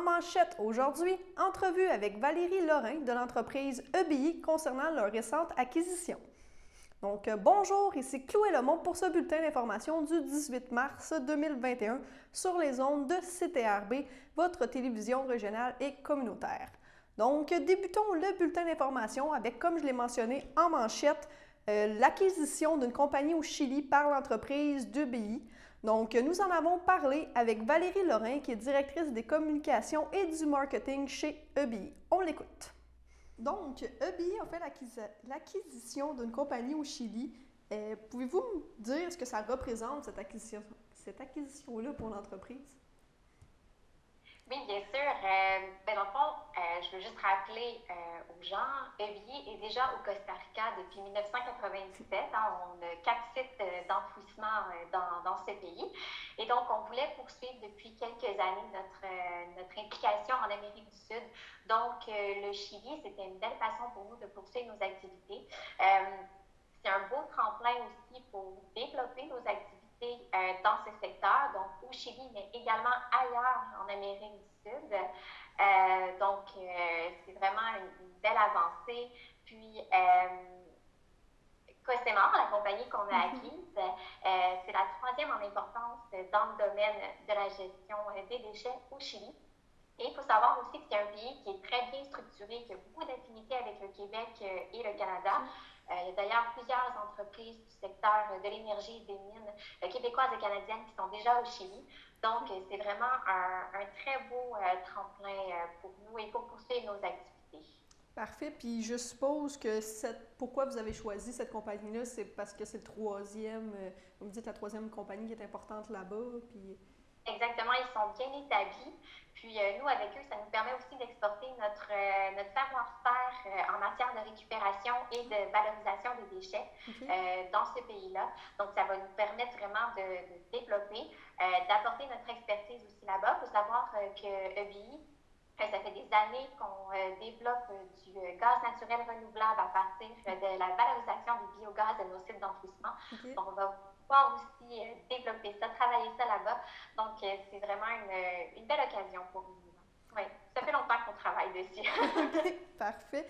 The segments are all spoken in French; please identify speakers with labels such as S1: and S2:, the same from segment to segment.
S1: En manchette aujourd'hui, entrevue avec Valérie Lorrain de l'entreprise EBI concernant leur récente acquisition. Donc, bonjour, ici Chloé Lemont pour ce bulletin d'information du 18 mars 2021 sur les ondes de CTRB, votre télévision régionale et communautaire. Donc, débutons le bulletin d'information avec, comme je l'ai mentionné en manchette, l'acquisition d'une compagnie au Chili par l'entreprise d'EBI. Donc, nous en avons parlé avec Valérie Lorrain, qui est directrice des communications et du marketing chez EBI. On l'écoute. Donc, EBI a fait l'acquisition d'une compagnie au Chili. Pouvez-vous me dire ce que ça représente, cette acquisition-là pour l'entreprise?
S2: Oui, bien sûr. Dans le fond, je veux juste rappeler aux gens, EBI est déjà au Costa Rica depuis 1997. On a 4 sites d'enfouissement dans ce pays. Et donc, on voulait poursuivre depuis quelques années notre implication en Amérique du Sud. Donc, le Chili, c'était une belle façon pour nous de poursuivre nos activités. C'est un beau tremplin aussi pour développer nos activités dans ce secteur, donc au Chili, mais également ailleurs en Amérique du Sud. C'est vraiment une belle avancée. Puis, Costemar, la compagnie qu'on a acquise, c'est la 3e en importance dans le domaine de la gestion des déchets au Chili. Et il faut savoir aussi que c'est un pays qui est très bien structuré, qui a beaucoup d'affinités avec le Québec et le Canada. Il y a d'ailleurs plusieurs entreprises du secteur de l'énergie et des mines québécoises et canadiennes qui sont déjà au Chili. Donc, c'est vraiment un très beau tremplin pour nous et pour poursuivre nos activités.
S1: Parfait. Puis je suppose que pourquoi vous avez choisi cette compagnie-là, c'est parce que c'est le troisième, vous me dites la 3e compagnie qui est importante là-bas. Puis...
S2: Exactement, ils sont bien établis. Puis nous, avec eux, ça nous permet aussi d'exporter notre savoir-faire en matière de récupération et de valorisation des déchets dans ce pays-là. Donc, ça va nous permettre vraiment de développer, d'apporter notre expertise aussi là-bas. Il faut savoir que EBI, ça fait des années qu'on développe du gaz naturel renouvelable à partir de la valorisation des biogaz de nos sites d'enfouissement. Donc, on va pouvoir aussi développer ça, travailler ça là-bas. Donc, c'est vraiment une belle occasion pour nous. Oui, ça fait longtemps qu'on travaille dessus.
S1: OK, parfait.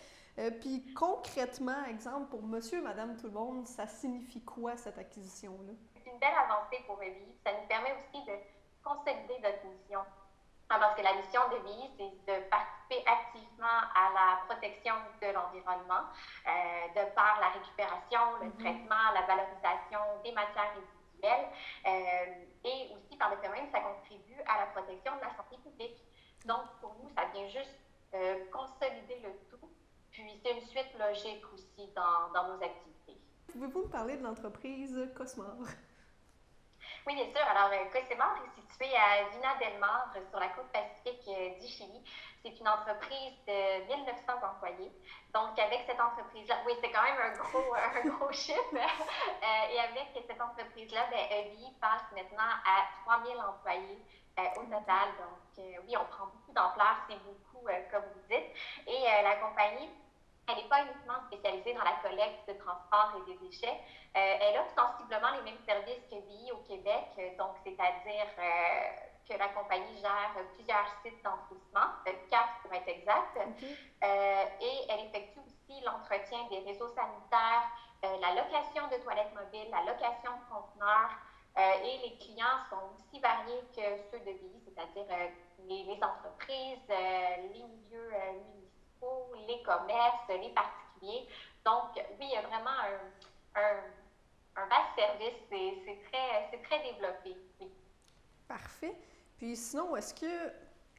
S1: Puis concrètement, exemple, pour monsieur et madame tout le monde, ça signifie quoi cette acquisition-là?
S2: C'est une belle avancée pour EBI. Ça nous permet aussi de consolider notre mission. Parce que la mission d'EBI, c'est de participer activement à la protection de l'environnement, de par la récupération, le traitement, la valorisation des matières résiduelles, et aussi par le fait même, ça contribue à la protection de la santé publique. Donc, pour nous, ça vient juste consolider le tout, puis c'est une suite logique aussi dans nos activités.
S1: Pouvez-vous me parler de l'entreprise Cosmar?
S2: Oui, bien sûr. Alors, Costemar est situé à Vina del Mar, sur la côte pacifique du Chili. C'est une entreprise de 1900 employés. Donc, avec cette entreprise-là, oui, c'est quand même un gros chiffre. Et avec cette entreprise-là, EBI passe maintenant à 3000 employés au total. Donc, oui, on prend beaucoup d'ampleur, c'est beaucoup, comme vous dites. Et la compagnie, elle n'est pas uniquement spécialisée dans la collecte, de transport et des déchets. Elle offre sensiblement les mêmes services que EBI au Québec, donc c'est-à-dire que la compagnie gère plusieurs sites d'enfouissement, 4 pour être exact, et elle effectue aussi l'entretien des réseaux sanitaires, la location de toilettes mobiles, la location de conteneurs, et les clients sont aussi variés que ceux de EBI, c'est-à-dire les entreprises, les milieux municipaux, les commerces, les particuliers. Donc, oui, il y a vraiment un vaste service, c'est très développé, oui.
S1: Parfait. Puis sinon, est-ce que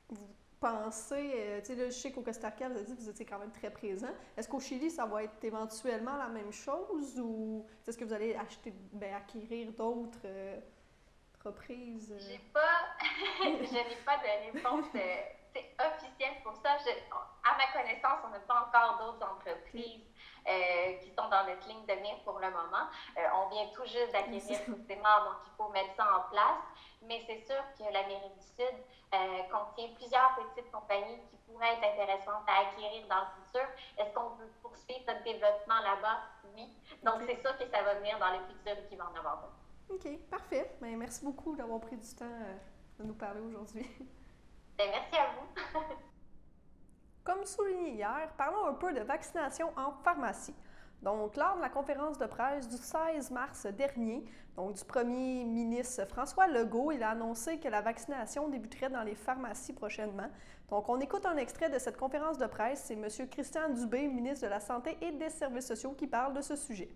S1: vous pensez, tu sais, là, je sais qu'au Costa Rica, vous avez dit que vous étiez quand même très présent. Est-ce qu'au Chili, ça va être éventuellement la même chose ou est-ce que vous allez acquérir d'autres entreprises?
S2: Je n'ai pas de réponse officielle pour ça. À ma connaissance, on n'a pas encore d'autres entreprises qui sont dans notre ligne de mire pour le moment. On vient tout juste d'acquérir Costemar, donc il faut mettre ça en place. Mais c'est sûr que l'Amérique du Sud contient plusieurs petites compagnies qui pourraient être intéressantes à acquérir dans le futur. Est-ce qu'on veut poursuivre notre développement là-bas? Oui. Donc, c'est sûr que ça va venir dans le futur et qu'il va en avoir d'autres.
S1: OK, parfait. Bien, merci beaucoup d'avoir pris du temps de nous parler aujourd'hui.
S2: Bien, merci à vous.
S1: Comme souligné hier, parlons un peu de vaccination en pharmacie. Donc, lors de la conférence de presse du 16 mars dernier, donc du premier ministre François Legault, il a annoncé que la vaccination débuterait dans les pharmacies prochainement. Donc, on écoute un extrait de cette conférence de presse. C'est M. Christian Dubé, ministre de la Santé et des Services sociaux, qui parle de ce sujet.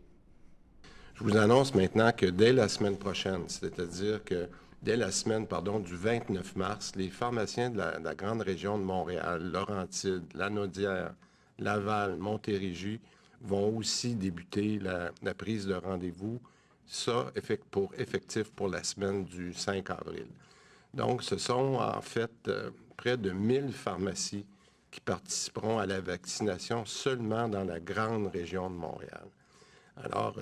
S3: Je vous annonce maintenant que dès la semaine prochaine, c'est-à-dire que dès la semaine, du 29 mars, les pharmaciens de la grande région de Montréal, Laurentides, Lanaudière, Laval, Montérégie, vont aussi débuter la prise de rendez-vous, ça effectif pour la semaine du 5 avril. Donc, ce sont en fait près de 1000 pharmacies qui participeront à la vaccination seulement dans la grande région de Montréal. Alors,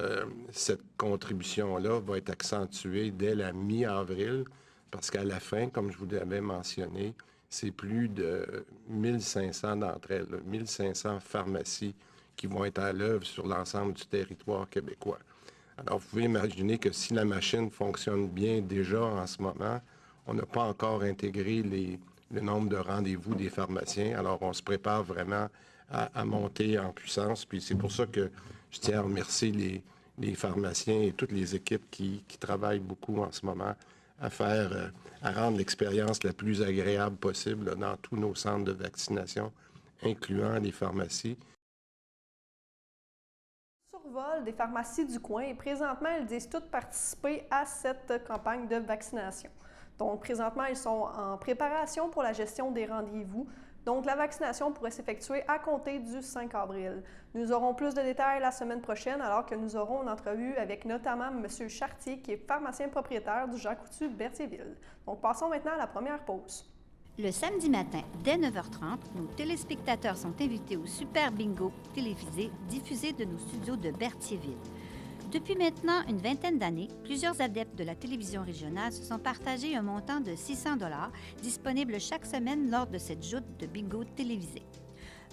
S3: cette contribution-là va être accentuée dès la mi-avril, parce qu'à la fin, comme je vous l'avais mentionné, c'est plus de 1500 d'entre elles, 1500 pharmacies qui vont être à l'œuvre sur l'ensemble du territoire québécois. Alors, vous pouvez imaginer que si la machine fonctionne bien déjà en ce moment, on n'a pas encore intégré le nombre de rendez-vous des pharmaciens. Alors, on se prépare vraiment à monter en puissance. Puis c'est pour ça que je tiens à remercier les pharmaciens et toutes les équipes qui travaillent beaucoup en ce moment à rendre l'expérience la plus agréable possible là, dans tous nos centres de vaccination, incluant les pharmacies.
S1: Survol des pharmacies du coin et présentement, elles disent toutes participer à cette campagne de vaccination. Donc, présentement, ils sont en préparation pour la gestion des rendez-vous. Donc, la vaccination pourrait s'effectuer à compter du 5 avril. Nous aurons plus de détails la semaine prochaine, alors que nous aurons une entrevue avec notamment M. Chartier, qui est pharmacien propriétaire du Jean Coutu Berthierville. Donc, passons maintenant à la première pause.
S4: Le samedi matin, dès 9h30, nos téléspectateurs sont invités au Super Bingo télévisé diffusé de nos studios de Berthierville. Depuis maintenant une vingtaine d'années, plusieurs adeptes de la télévision régionale se sont partagés un montant de 600 $ disponible chaque semaine lors de cette joute de bingo télévisé.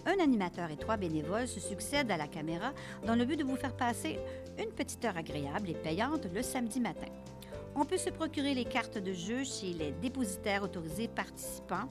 S4: Un animateur et 3 bénévoles se succèdent à la caméra dans le but de vous faire passer une petite heure agréable et payante le samedi matin. On peut se procurer les cartes de jeu chez les dépositaires autorisés participants,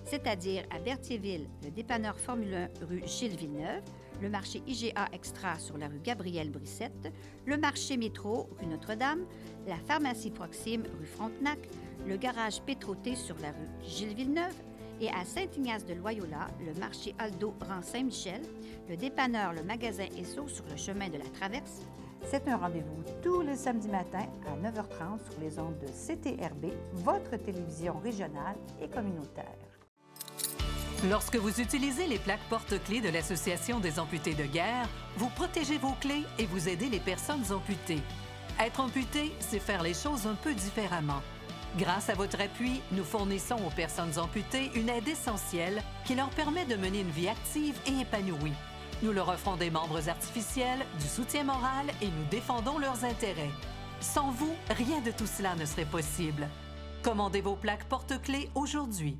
S4: c'est-à-dire à Berthierville, le dépanneur Formule 1 rue Gilles Villeneuve, le marché IGA Extra sur la rue Gabrielle-Brissette, le marché Métro rue Notre-Dame, la pharmacie Proxime rue Frontenac, le garage Pétroté sur la rue Gilles Villeneuve et à Saint-Ignace-de-Loyola, le marché Aldo rang Saint-Michel, le dépanneur Le Magasin Esso sur le chemin de la Traverse.
S5: C'est un rendez-vous tous les samedis matins à 9h30 sur les ondes de CTRB, votre télévision régionale et communautaire.
S6: Lorsque vous utilisez les plaques porte-clés de l'Association des amputés de guerre, vous protégez vos clés et vous aidez les personnes amputées. Être amputé, c'est faire les choses un peu différemment. Grâce à votre appui, nous fournissons aux personnes amputées une aide essentielle qui leur permet de mener une vie active et épanouie. Nous leur offrons des membres artificiels, du soutien moral et nous défendons leurs intérêts. Sans vous, rien de tout cela ne serait possible. Commandez vos plaques porte-clés aujourd'hui.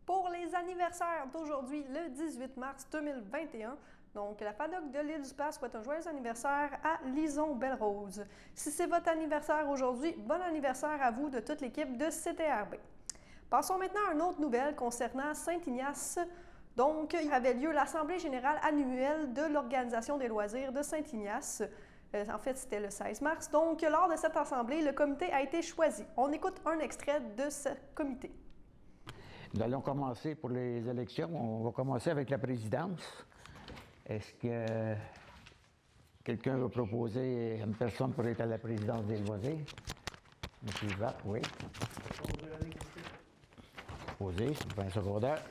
S1: Pour les anniversaires d'aujourd'hui, le 18 mars 2021, donc la FADOC de l'Île-du-Père souhaite un joyeux anniversaire à Lison Belle-Rose. Si c'est votre anniversaire aujourd'hui, bon anniversaire à vous de toute l'équipe de CTRB. Passons maintenant à une autre nouvelle concernant Saint-Ignace. Donc, il avait lieu l'Assemblée générale annuelle de l'Organisation des loisirs de Saint-Ignace. En fait, c'était le 16 mars. Donc, lors de cette assemblée, le comité a été choisi. On écoute un extrait de ce comité.
S7: Nous allons commencer pour les élections. On va commencer avec la présidence. Est-ce que quelqu'un veut proposer une personne pour être à la présidence des loisirs? M. Jacques, oui. Posé, c'est un secondaire.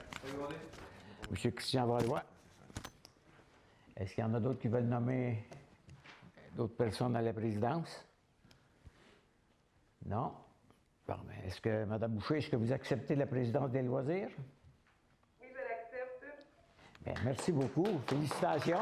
S7: M. Christian Valois. Est-ce qu'il y en a d'autres qui veulent nommer d'autres personnes à la présidence? Non? Bon, mais est-ce que, Mme Boucher, est-ce que vous acceptez la présidence des loisirs?
S8: Oui, je l'accepte.
S7: Bien, merci beaucoup. Félicitations.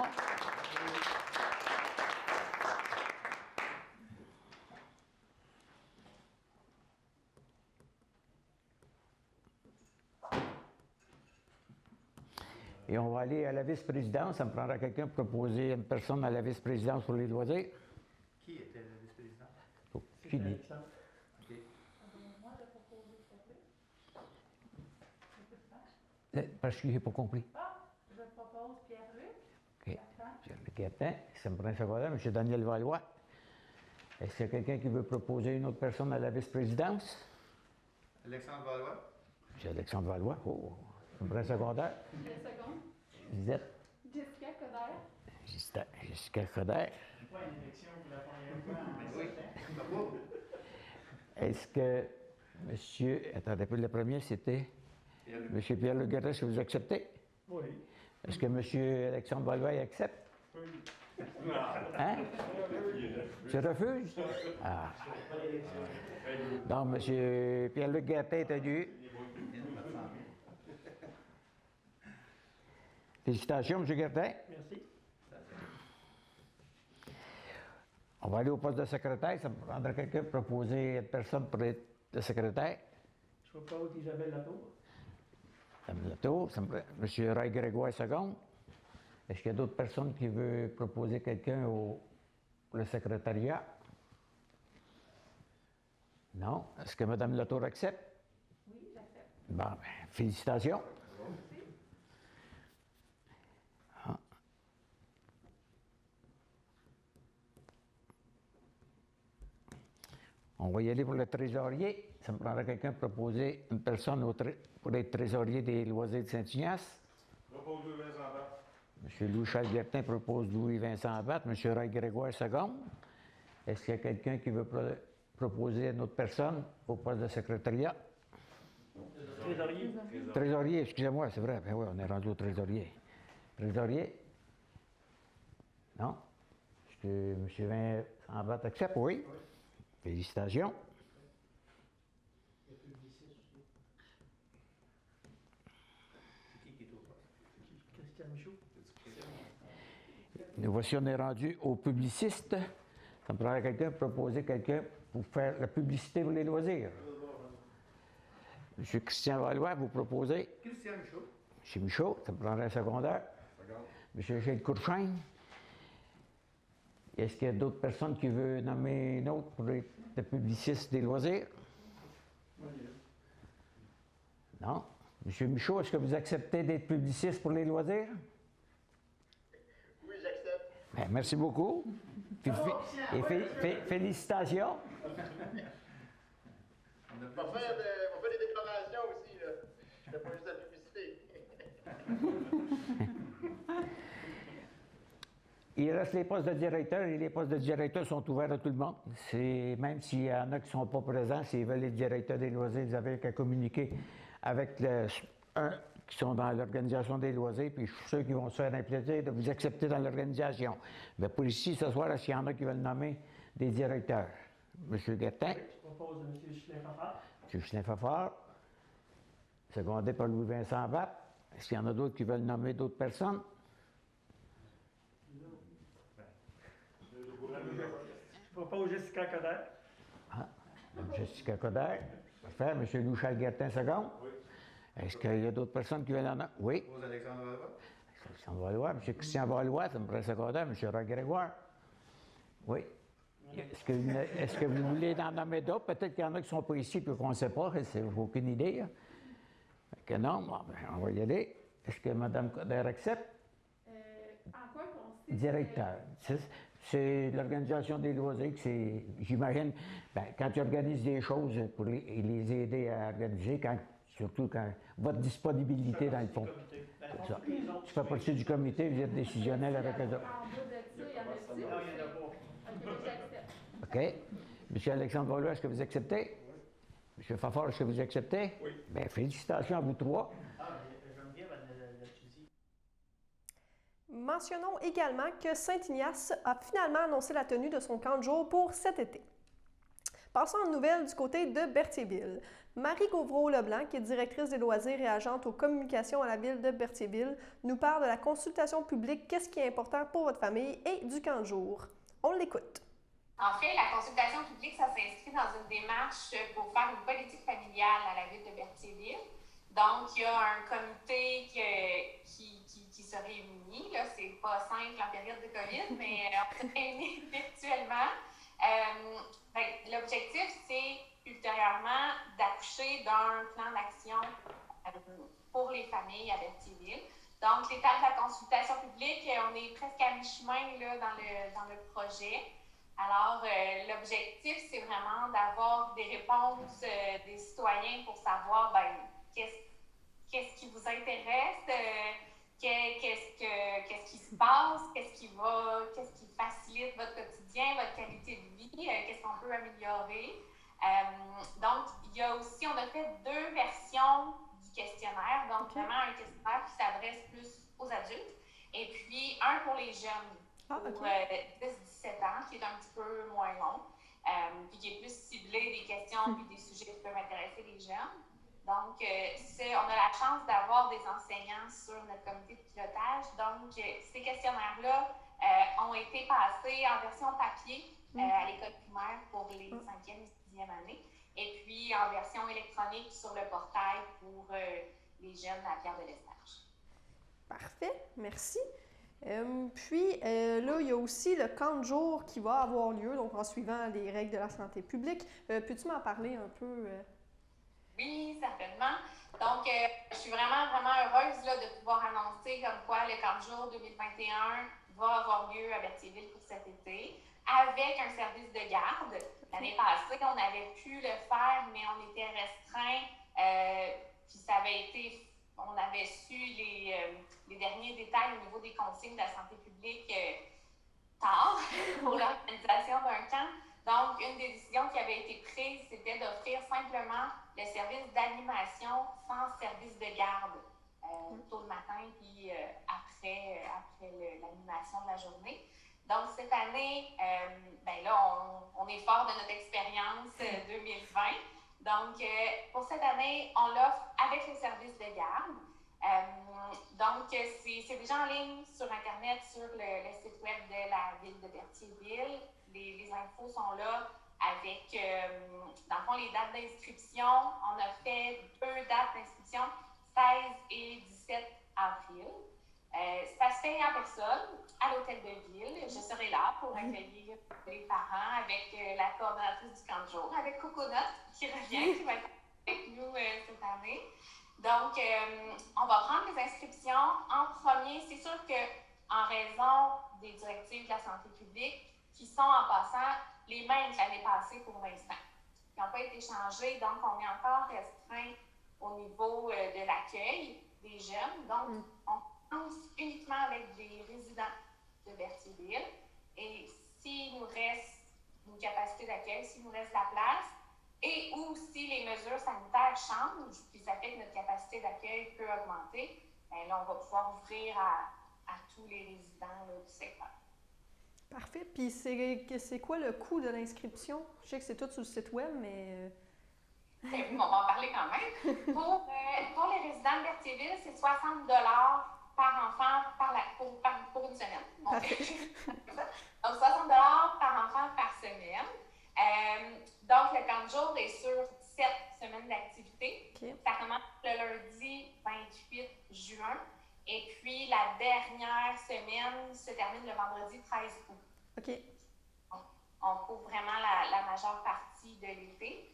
S7: Et on va aller à la vice-présidence. Ça me prendra quelqu'un pour proposer une personne à la vice-présidence pour les loisirs.
S9: Qui était le vice-président?
S7: Qui dit?
S9: OK.
S7: Parce que je n'ai pas compris.
S5: Je propose Pierre-Luc.
S7: OK. Pierre-Luc Gatin, ça me prend un secondaire. M. Daniel Valois. Est-ce qu'il y a quelqu'un qui veut proposer une autre personne à la vice-présidence?
S9: Alexandre Valois?
S7: M. Alexandre Valois. Oh, ça me prend un secondaire. Lisette.
S5: Jessica Coderre.
S7: Jessica Coderre.
S9: Pas une élection pour la première fois. Oui.
S7: Est-ce que monsieur. Attendez un peu, le premier, c'était. M. Pierre-Luc Gatin, est-ce que vous acceptez?
S9: Oui.
S7: Est-ce que M. Alexandre Valois accepte?
S9: Oui.
S7: Hein? Tu refuses? Ah. Donc, M. Pierre-Luc Gatin est tenu. Félicitations, M. Gatin.
S9: Merci.
S7: On va aller au poste de secrétaire. Ça me prendra quelqu'un pour proposer une personne pour être le secrétaire.
S9: Je propose Isabelle Latour.
S7: Madame Latour, ça me prend M. Ray Grégoire II. Est-ce qu'il y a d'autres personnes qui veulent proposer quelqu'un pour le secrétariat? Non. Est-ce que Mme Latour accepte?
S5: Oui, j'accepte.
S7: Bon, ben, félicitations. Ah. On va y aller pour le trésorier. Ça me prendra quelqu'un pour proposer une personne pour être trésorier des loisirs de Saint-Ignace.
S9: Propose Louis-Vincent Abat.
S7: M. Louis-Charles Guertin propose Louis-Vincent Abat. M. Ray Grégoire II. Est-ce qu'il y a quelqu'un qui veut proposer une autre personne au poste de secrétariat?
S9: Trésorier.
S7: Trésorier, excusez-moi, c'est vrai. Ben oui, on est rendu au trésorier. Trésorier? Non? Est-ce que M. Vincent Abat accepte? Oui. Félicitations.
S9: Christian Michaud.
S7: Nous voici, on est rendu au publiciste. Ça me prendrait quelqu'un pour proposer quelqu'un pour faire la publicité pour les loisirs. M. Christian Valois, vous proposez?
S9: Christian Michaud.
S7: M. Michaud, ça me prendrait un secondaire. M. Gilles Courchaine. Est-ce qu'il y a d'autres personnes qui veulent nommer une autre pour être le publiciste des loisirs? Non. M. Michaud, est-ce que vous acceptez d'être publiciste pour les loisirs?
S10: Oui, j'accepte.
S7: Bien, merci beaucoup. Félicitations.
S10: On va faire des déclarations aussi, là. Je fais pas juste la publicité.
S7: Il reste les postes de directeur et les postes de directeur sont ouverts à tout le monde. Même s'il y en a qui ne sont pas présents, s'ils veulent être directeurs des loisirs, vous avez qu'à communiquer avec qui sont dans l'organisation des loisirs, puis je suis sûr qu'ils vont se faire un plaisir de vous accepter dans l'organisation. Mais pour ici, ce soir, est-ce qu'il y en a qui veulent nommer des directeurs? M. Guertin.
S9: Je propose M. Ghislain Fafard.
S7: M. Ghislain Fafard. Secondé par Louis-Vincent Abat. Est-ce qu'il y en a d'autres qui veulent nommer d'autres personnes?
S9: Je propose Jessica Coderre.
S7: Ah, Jessica Coderre. Parfait. M. Louis-Charles Guertin, second.
S9: Oui.
S7: Est-ce qu'il y a d'autres personnes qui veulent en nommer? Oui.
S9: Je propose Alexandre Valois.
S7: Alexandre Valois. M. Christian Valois, ça me prend un secondaire. M. Ray Grégoire. Oui. Est-ce que vous voulez en nommer d'autres? Peut-être qu'il y en a qui ne sont pas ici et qu'on ne sait pas. C'est aucune idée. Hein? Que non, bon, ben, on va y aller. Est-ce que Mme Coderre accepte?
S5: En quoi consiste...
S7: Directeur. C'est l'organisation des loisirs, j'imagine, quand tu organises des choses pour les aider à organiser, surtout quand votre disponibilité dans le fond. Ça. Tu fais partie du comité, vous êtes décisionnel avec eux autres.
S5: En bas de ça, il y en a-t-il?
S9: Non, il n'y en a pas.
S5: OK, j'accepte.
S7: OK. M. Alexandre Valois, est-ce que vous acceptez? M. Fafard, est-ce que vous acceptez?
S9: Oui.
S7: Bien, félicitations à vous trois.
S9: J'aime bien la fusil.
S1: Mentionnons également que Saint-Ignace a finalement annoncé la tenue de son camp de jour pour cet été. Passons aux nouvelles du côté de Berthierville. Marie Gauvreau-Leblanc, qui est directrice des loisirs et agente aux communications à la ville de Berthierville, nous parle de la consultation publique, qu'est-ce qui est important pour votre famille et du camp de jour. On l'écoute.
S2: En fait, la consultation publique, ça s'inscrit dans une démarche pour faire une politique familiale à la ville de Berthierville.
S11: Donc, il y a un comité qui se réunit. Là, c'est pas simple en période de COVID, mais on se réunit virtuellement. L'objectif, c'est ultérieurement d'accoucher d'un plan d'action pour les familles à Berthierville. Donc, l'étape de la consultation publique, on est presque à mi-chemin là, dans le projet. Alors, l'objectif, c'est vraiment d'avoir des réponses des citoyens pour savoir qu'est-ce qui vous intéresse, qu'est-ce qui se passe, qu'est-ce qui facilite votre quotidien, votre qualité de vie, qu'est-ce qu'on peut améliorer. Donc, on a fait 2 versions du questionnaire. Donc, vraiment un questionnaire qui s'adresse plus aux adultes et puis un pour les jeunes, pour 10-17 ans, qui est un petit peu moins long, puis qui est plus ciblé des questions puis des sujets qui peuvent intéresser les jeunes. Donc, on a la chance d'avoir des enseignants sur notre comité de pilotage. Donc, ces questionnaires-là ont été passés en version papier à l'école primaire pour les 5e et 6e années, et puis en version électronique sur le portail pour les jeunes à Pierre-de-l'Estage.
S1: Parfait, merci. Puis, là, il y a aussi le camp de jour qui va avoir lieu, donc en suivant les règles de la santé publique. Peux-tu m'en parler un peu?
S11: Oui, certainement. Donc, je suis vraiment, vraiment heureuse là, de pouvoir annoncer comme quoi le camp de jour 2021 va avoir lieu à Berthierville pour cet été, avec un service de garde. L'année passée, on avait pu le faire, mais on était restreint, puis on avait su les derniers détails au niveau des consignes de la santé publique tard pour l'organisation d'un camp. Donc, une des décisions qui avait été prise, c'était d'offrir simplement le service d'animation sans service de garde tôt le matin puis après l'animation de la journée. Donc, cette année, on est fort de notre expérience 2020. Donc, pour cette année, on l'offre avec le service de garde. Donc, c'est déjà en ligne sur Internet, sur le site web de la ville de Berthierville. Les infos sont là avec, dans le fond, les dates d'inscription. On a fait 2 dates d'inscription, 16 et 17 avril. Ça se fait en personne, à l'hôtel de ville. Je serai là pour accueillir les parents avec la coordonnatrice du camp de jour, avec Coconut qui revient, qui va être avec nous cette année. Donc, on va prendre les inscriptions en premier. C'est sûr qu'en raison des directives de la santé publique, qui sont en passant les mêmes que l'année passée pour l'instant, qui n'ont pas été changées, donc on est encore restreint au niveau de l'accueil des jeunes. Donc, on commence uniquement avec des résidents de Berthierville. Et s'il nous reste une capacité d'accueil, s'il nous reste la place, et ou si les mesures sanitaires changent, puis ça fait que notre capacité d'accueil peut augmenter, bien là, on va pouvoir ouvrir à tous les résidents là, du secteur.
S1: Parfait. Puis c'est quoi le coût de l'inscription? Je sais que c'est tout sur le site web, mais...
S11: On va en parler quand même. Pour les résidents de Berthierville, c'est 60 $ par enfant pour une semaine. Donc, 60 $ par enfant par semaine. Donc, le camp de jour est sur 7 semaines d'activité. Ça commence le lundi 28 juin. Et puis, la dernière semaine se termine le vendredi 13 août.
S1: OK.
S11: On couvre vraiment la majeure partie de l'été.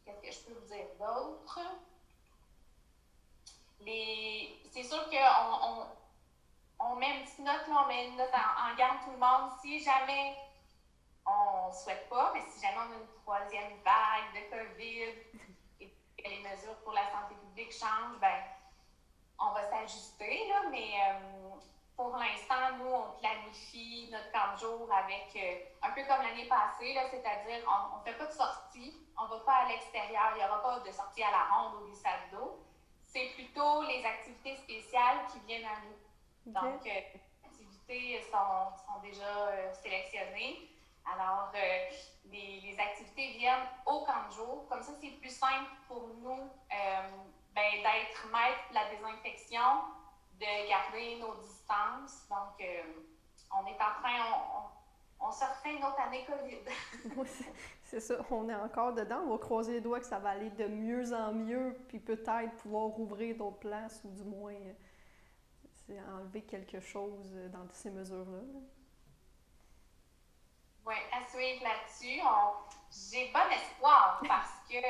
S11: Qu'est-ce que je peux vous dire d'autre? C'est sûr qu'on met une petite note, là, on met une note en garde tout le monde. Si jamais on ne souhaite pas, mais si jamais on a une 3e vague de COVID et que les mesures pour la santé publique changent, bien, on va s'ajuster, là, mais pour l'instant, nous, on planifie notre camp de jour avec, un peu comme l'année passée, là, c'est-à-dire on ne fait pas de sortie, on ne va pas à l'extérieur, il n'y aura pas de sortie à la ronde ou glissade d'eau. C'est plutôt les activités spéciales qui viennent à nous. Okay. Donc, les activités sont déjà sélectionnées. Alors, les activités viennent au camp de jour. Comme ça, c'est plus simple pour nous d'être maître de la désinfection, de garder nos distances. Donc, on est en train, on se refait une autre année COVID.
S1: Oui, c'est ça, on est encore dedans. On va croiser les doigts que ça va aller de mieux en mieux, puis peut-être pouvoir rouvrir d'autres places ou du moins c'est enlever quelque chose dans ces mesures-là.
S11: Oui, à suivre là-dessus. J'ai bon espoir parce que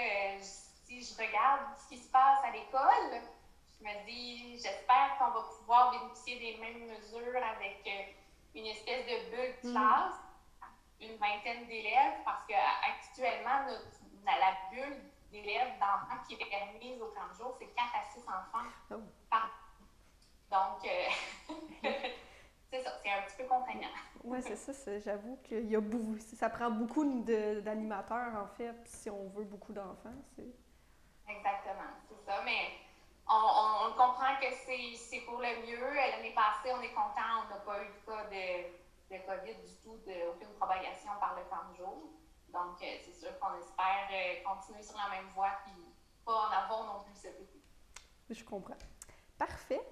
S11: si je regarde ce qui se passe à l'école, je me dis, j'espère qu'on va pouvoir bénéficier des mêmes mesures avec une espèce de bulle de classe, une vingtaine d'élèves, parce qu'actuellement, la bulle d'élèves, d'enfants qui est permise au camp de jour, c'est 4 à 6 enfants par. Donc, c'est ça, c'est un petit peu contraignant.
S1: Oui, c'est ça. J'avoue qu'il y a ça prend beaucoup d'animateurs, en fait, si on veut beaucoup d'enfants.
S11: Exactement, c'est ça. Mais on comprend que c'est pour le mieux. L'année passée, on est content, on n'a pas eu de cas de COVID du tout, aucune propagation par le camp de jour. Donc, c'est sûr qu'on espère continuer sur la même voie et pas en avoir non plus cet été.
S1: Je comprends. Parfait.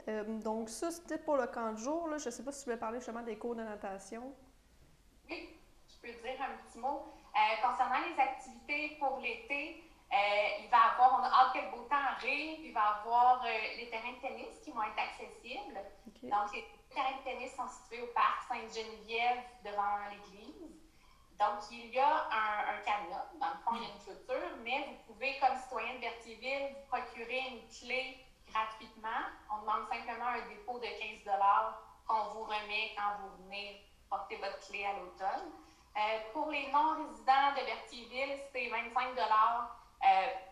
S1: Donc, ça, c'était pour le camp de jour. Là. Je ne sais pas si tu voulais parler justement des cours de natation.
S11: Oui, je peux dire un petit mot. Concernant les activités pour l'été, il va y avoir, on a hâte que le beau temps arrive, il va y avoir les terrains de tennis qui vont être accessibles. Okay. Donc, les terrains de tennis sont situés au parc Sainte-Geneviève devant l'église. Donc, il y a un cadenas. Dans le fond, il y a une clôture, mais vous pouvez, comme citoyen de Berthierville, vous procurer une clé gratuitement. On demande simplement un dépôt de 15 $ qu'on vous remet quand vous venez porter votre clé à l'automne. Pour les non-résidents de Berthierville, c'est 25 $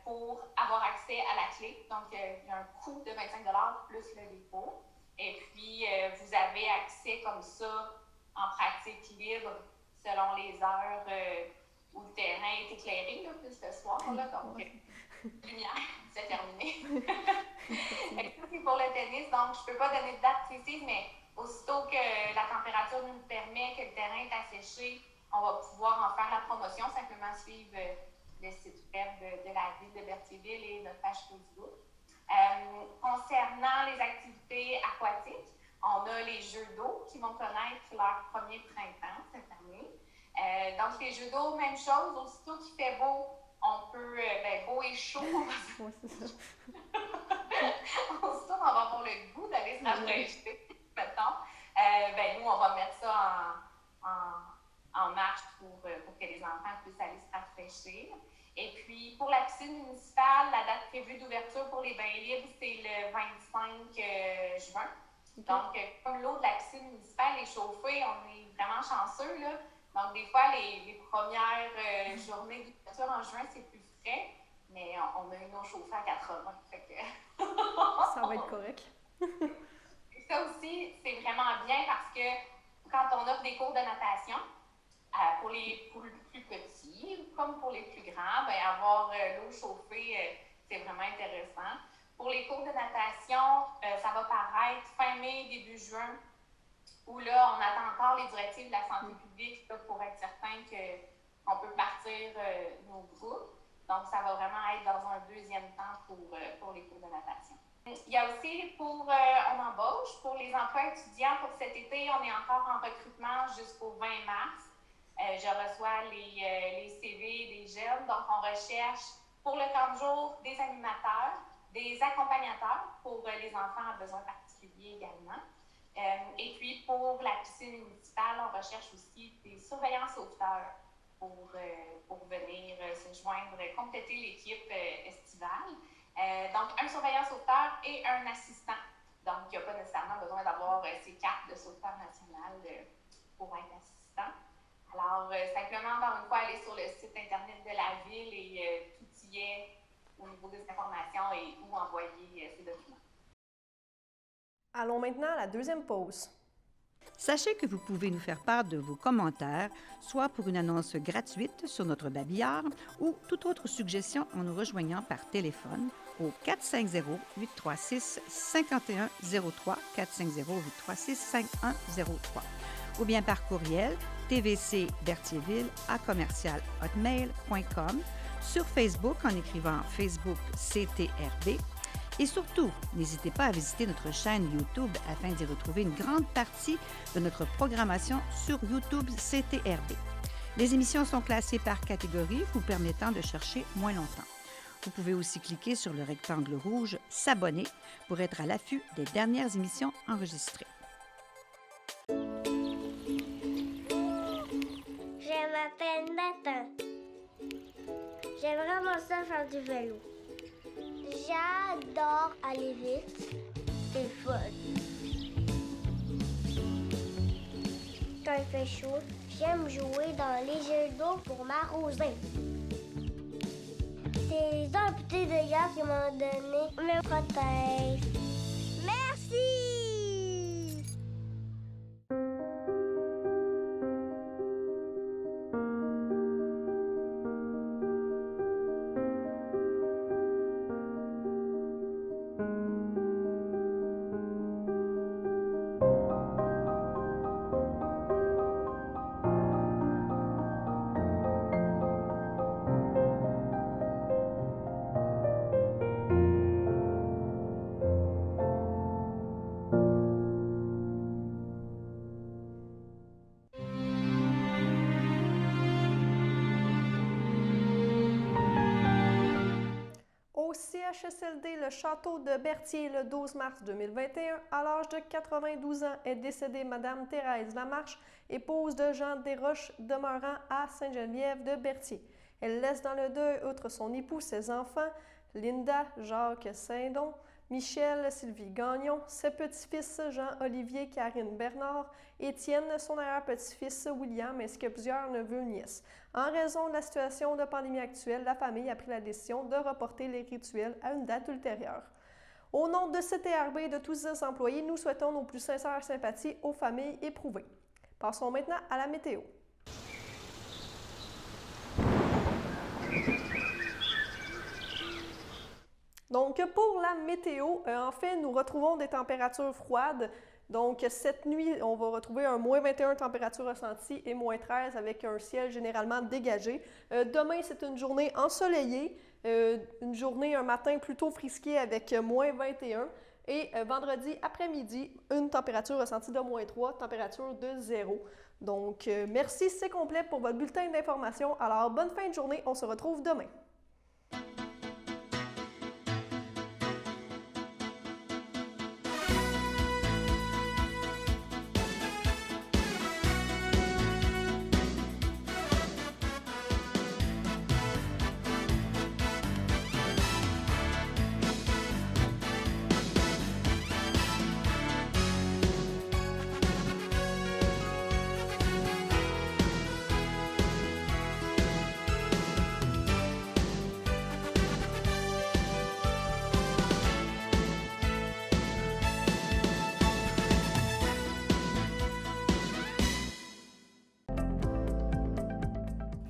S11: pour avoir accès à la clé. Donc, il y a un coût de 25 $ plus le dépôt. Et puis, vous avez accès comme ça en pratique libre selon les heures où le terrain est éclairé, là, plus le soir. Là, donc, lumière, c'est terminé. C'est pour le tennis, donc je ne peux pas donner de date précise, mais aussitôt que la température nous permet, que le terrain est asséché, on va pouvoir en faire la promotion, simplement suivre le site web de la ville de Berthierville et notre page Facebook. Concernant les activités aquatiques, on a les jeux d'eau qui vont connaître leur premier printemps cette année. Donc, les jeux d'eau, même chose, aussitôt qu'il fait beau, on peut, beau et chaud, aussitôt on va avoir le goût d'aller se rafraîchir, mettons. Nous, on va mettre ça en marche pour que les enfants puissent aller se rafraîchir. Et puis, pour la piscine municipale, la date prévue d'ouverture pour les bains libres, c'est le 25 juin. Okay. Donc, comme l'eau de la piscine municipale est chauffée, on est vraiment chanceux, là. Donc, des fois, les premières journées d'ouverture en juin, c'est plus frais, mais on a une eau chauffée à 80. Fait que
S1: ça va être correct.
S11: Et ça aussi, c'est vraiment bien parce que quand on offre des cours de natation, pour les plus petits, comme pour les plus grands, avoir l'eau chauffée, c'est vraiment intéressant. Pour les cours de natation, ça va paraître fin mai, début juin, où là, on attend encore les directives de la santé publique là, pour être certain qu'on peut partir nos groupes. Donc, ça va vraiment être dans un deuxième temps pour les cours de natation. Il y a aussi on embauche pour les emplois étudiants pour cet été, on est encore en recrutement jusqu'au 20 mars. Je reçois les CV des jeunes, donc on recherche pour le camp de jour des animateurs, des accompagnateurs pour les enfants à besoins particuliers également. Et puis pour la piscine municipale, on recherche aussi des surveillants sauveteurs pour venir se joindre, compléter l'équipe estivale. Donc un surveillant sauveteur et un assistant. Donc il n'y a pas nécessairement besoin d'avoir ces cartes de sauveteur national pour être assistant. Alors, simplement, encore une fois, aller sur le site Internet de la ville et tout y est au niveau des informations et où envoyer ces documents.
S1: Allons maintenant à la deuxième pause.
S4: Sachez que vous pouvez nous faire part de vos commentaires, soit pour une annonce gratuite sur notre babillard ou toute autre suggestion en nous rejoignant par téléphone au 450-836-5103, 450-836-5103, ou bien par courriel tvcberthierville@hotmail.com, sur Facebook en écrivant Facebook CTRB Et surtout, n'hésitez pas à visiter notre chaîne YouTube afin d'y retrouver une grande partie de notre programmation sur YouTube CTRB. Les émissions sont classées par catégorie, vous permettant de chercher moins longtemps. Vous pouvez aussi cliquer sur le rectangle rouge « S'abonner » pour être à l'affût des dernières émissions enregistrées.
S12: Je m'appelle Nathan. J'aime vraiment ça faire du vélo. J'adore aller vite. C'est fun. Quand il fait chaud, j'aime jouer dans les jeux d'eau pour m'arroser. C'est les amputés de guerre qui m'ont donné mes prothèses. Merci!
S1: Au CHSLD, le château de Berthier, le 12 mars 2021, à l'âge de 92 ans, est décédée Madame Thérèse Lamarche, épouse de Jean Desroches, demeurant à Sainte-Geneviève de Berthier. Elle laisse dans le deuil, outre son époux, ses enfants, Linda, Jacques Saint-Don, Michel, Sylvie Gagnon, ses petits-fils Jean-Olivier, Karine Bernard, Étienne, son arrière-petit-fils William, ainsi que plusieurs neveux et nièces. En raison de la situation de pandémie actuelle, la famille a pris la décision de reporter les rituels à une date ultérieure. Au nom de CTRB et de tous ses employés, nous souhaitons nos plus sincères sympathies aux familles éprouvées. Passons maintenant à la météo. Donc, pour la météo, en fait, nous retrouvons des températures froides. Donc, cette nuit, on va retrouver un moins 21 température ressentie et moins 13 avec un ciel généralement dégagé. Demain, c'est une journée ensoleillée, une journée, un matin plutôt frisqué avec moins 21. Et vendredi après-midi, une température ressentie de moins 3, température de 0. Donc, merci, c'est complet pour votre bulletin d'information. Alors, bonne fin de journée, on se retrouve demain.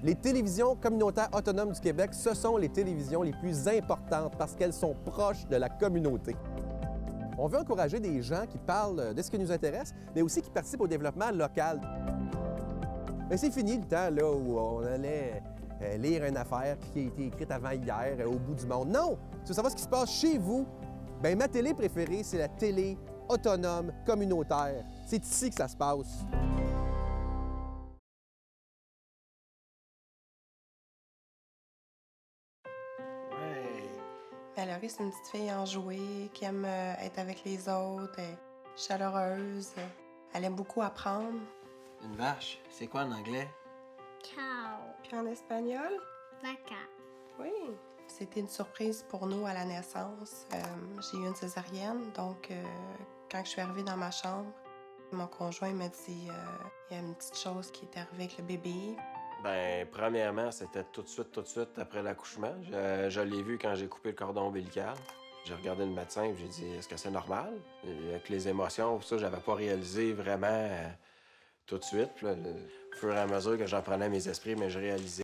S13: Les télévisions communautaires autonomes du Québec, ce sont les télévisions les plus importantes parce qu'elles sont proches de la communauté. On veut encourager des gens qui parlent de ce qui nous intéresse, mais aussi qui participent au développement local. Mais c'est fini le temps là, où on allait lire une affaire qui a été écrite avant hier au bout du monde. Non! Tu veux savoir ce qui se passe chez vous? Bien, ma télé préférée, c'est la télé autonome communautaire. C'est ici que ça se passe.
S14: Valérie, c'est une petite fille enjouée, qui aime être avec les autres, elle est chaleureuse, elle aime beaucoup apprendre.
S15: Une vache, c'est quoi en anglais?
S12: Ciao.
S14: Puis en espagnol?
S12: Vaca.
S14: Oui. C'était une surprise pour nous à la naissance. J'ai eu une césarienne, donc quand je suis arrivée dans ma chambre, mon conjoint m'a dit il y a une petite chose qui est arrivée avec le bébé.
S15: Ben, premièrement, c'était tout de suite après l'accouchement. Je l'ai vu quand j'ai coupé le cordon ombilical. J'ai regardé le médecin et j'ai dit, est-ce que c'est normal? Et avec les émotions, ça, j'avais pas réalisé vraiment tout de suite. Puis là, au fur et à mesure que j'en prenais mes esprits, mais je réalisais.